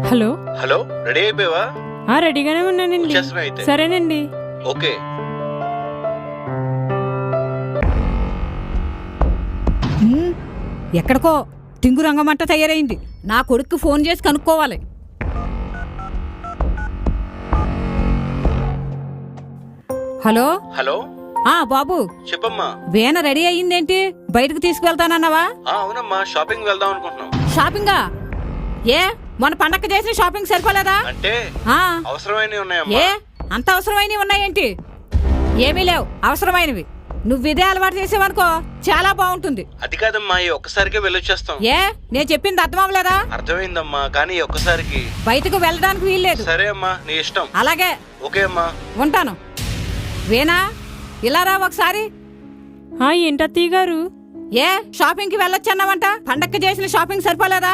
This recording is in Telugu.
హలో హలో, రెడీ అయిపోయావా? రెడీగానే ఉన్నానండి. వచ్చేస్తున్నా అయితే. సరేనండి. ఓకే. ఎక్కడికో తింగు రంగమంట తయారైంది. నా కొడుక్కి ఫోన్ చేసి కనుక్కోవాలి. హలో హలో, బాబు, చెప్పమ్మా. వేన రెడీ అయ్యిందేంటి? బయటకు తీసుకువెళ్తానన్నావా? అవునమ్మా, షాపింగ్ వెళ్దాం అనుకుంటున్నాం. షాపింగా? ఏ మన పండగ చేసిన షాపింగ్ సరిపోలేదా? అంటే అవసరమైనవి ఉన్నాయమ్మా. ఏ అంత అవసరమైనవి ఉన్నాయేంటి? ఏమీ లేవు అవసరమైనవి. నువ్వు ఇదే అలవాటు చేసేవనుకో చాలా బాగుంటుంది. అది కాదమ్మా, ఈ ఒక్కసారికే వెళ్ళొచ్చేస్తాం. ఏ నేను చెప్పింది అర్థం అవ్వలేదా? అర్థమైందమ్మా, కానీ ఈ ఒక్కసారికి బయటకు వెళ్ళడానికి వీల్లేదు. సరే అమ్మా, నీ ఇష్టం. అలాగే. ఓకే అమ్మా. ఉంటాను. వేనా ఇలా రా ఒకసారి. ఏంటత్తయ్య గారు? ఏ షాపింగ్ కి వెళ్ళొచ్చన్నావంట? పండక్కి చేసిన షాపింగ్ సరిపోలేదా?